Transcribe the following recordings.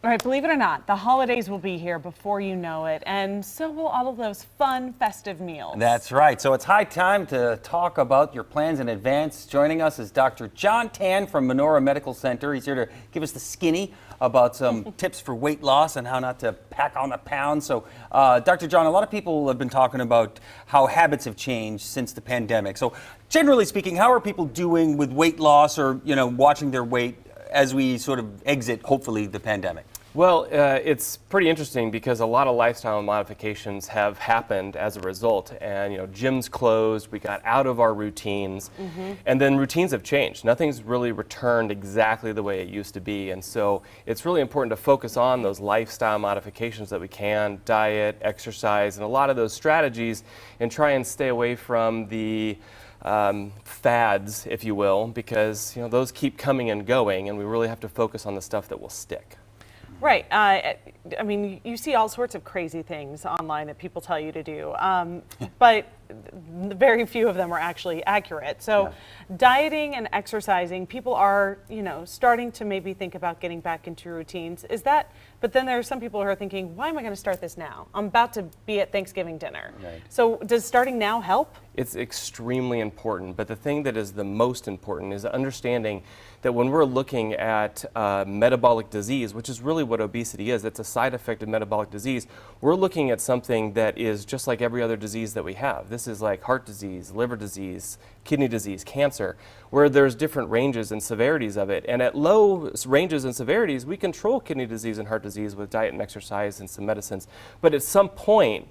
All right, believe it or not, the holidays will be here before you know it, and so will all of those fun, festive meals. That's right. So it's high time to talk about your plans in advance. Joining us is Dr. John Tan from Menorah Medical Center. He's here to give us the skinny about some tips for weight loss and how not to pack on the pounds. So, Dr. John, a lot of people have been talking about how habits have changed since the pandemic. So, generally speaking, how are people doing with weight loss or, watching their weight as we sort of exit, hopefully, the pandemic? Well, it's pretty interesting because a lot of lifestyle modifications have happened as a result. And, gyms closed, we got out of our routines, and then routines have changed. Nothing's really returned exactly the way it used to be. And so it's really important to focus on those lifestyle modifications that we can, diet, exercise, and a lot of those strategies, and try and stay away from the fads, if you will, because, those keep coming and going, and we really have to focus on the stuff that will stick. Right. I mean, you see all sorts of crazy things online that people tell you to do, but very few of them are actually accurate. So dieting and exercising, people are, starting to maybe think about getting back into routines. But then there are some people who are thinking, why am I going to start this now? I'm about to be at Thanksgiving dinner. Right. So does starting now help? It's extremely important, but the thing that is the most important is understanding that when we're looking at metabolic disease, which is really what obesity is, it's a side effect of metabolic disease, we're looking at something that is just like every other disease that we have. This is like heart disease, liver disease, kidney disease, cancer, where there's different ranges and severities of it. And at low ranges and severities, we control kidney disease and heart disease with diet and exercise and some medicines. But at some point,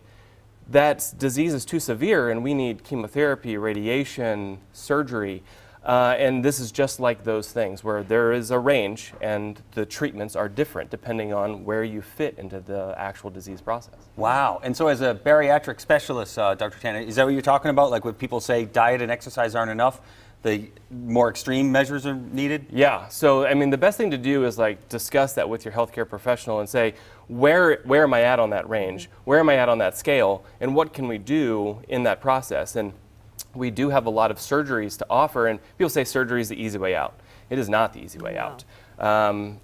that disease is too severe and we need chemotherapy, radiation, surgery. And this is just like those things where there is a range and the treatments are different depending on where you fit into the actual disease process. Wow. And so as a bariatric specialist, Dr. Tan, is that what you're talking about? Like when people say diet and exercise aren't enough, the more extreme measures are needed? Yeah. So, the best thing to do is discuss that with your healthcare professional and say, where am I at on that range? Where am I at on that scale? And what can we do in that process? And we do have a lot of surgeries to offer, and people say surgery is the easy way out. It is not the easy way out.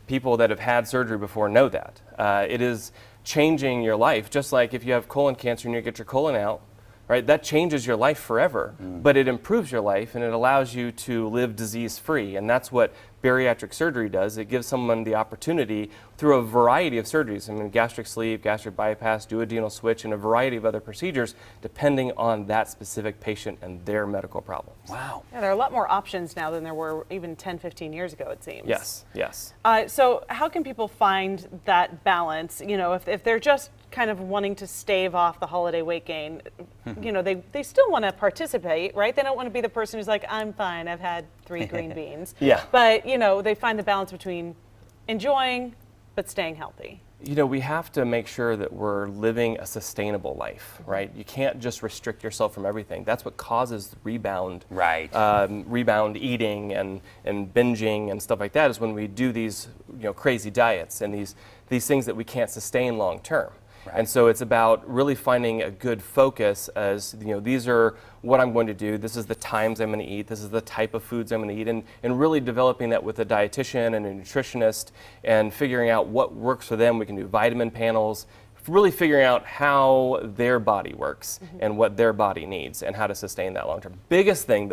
People that have had surgery before know that. It is changing your life, just like if you have colon cancer and you get your colon out, right? That changes your life forever, but it improves your life and it allows you to live disease-free, and that's what bariatric surgery does. It gives someone the opportunity through a variety of surgeries, gastric sleeve, gastric bypass, duodenal switch, and a variety of other procedures depending on that specific patient and their medical problems. Wow. Yeah, there are a lot more options now than there were even 10, 15 years ago, it seems. Yes, yes. So how can people find that balance? If they're just kind of wanting to stave off the holiday weight gain, they still want to participate, right? They don't want to be the person who's like, I'm fine, I've had 3 green beans. Yeah. But, they find the balance between enjoying but staying healthy. We have to make sure that we're living a sustainable life, right? You can't just restrict yourself from everything. That's what causes rebound, Right. Rebound eating and binging and stuff like that, is when we do these, crazy diets and these things that we can't sustain long term. Right. And so it's about really finding a good focus as, these are what I'm going to do, this is the times I'm going to eat, this is the type of foods I'm going to eat, and really developing that with a dietitian and a nutritionist and figuring out what works for them. We can do vitamin panels, really figuring out how their body works and what their body needs and how to sustain that long term. Biggest thing,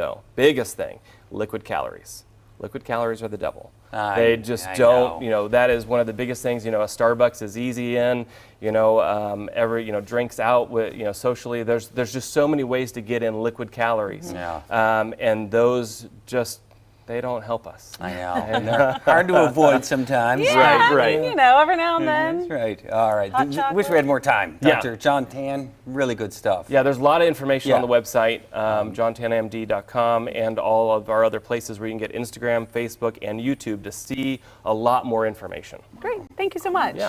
liquid calories. Liquid calories are the devil. They just don't, that is one of the biggest things. A Starbucks is easy in, drinks out with, socially. There's just so many ways to get in liquid calories. Yeah. And those just, they don't help us. I know. And they're hard to avoid sometimes. Yeah, Right. Every now and then. That's right. All right. Hot Wish chocolate. we had more time. Yeah. Dr. John Tan, really good stuff. Yeah, there's a lot of information on the Yeah. website, johntanmd.com, and all of our other places where you can get Instagram, Facebook, and YouTube to see a lot more information. Great. Thank you so much. Yeah.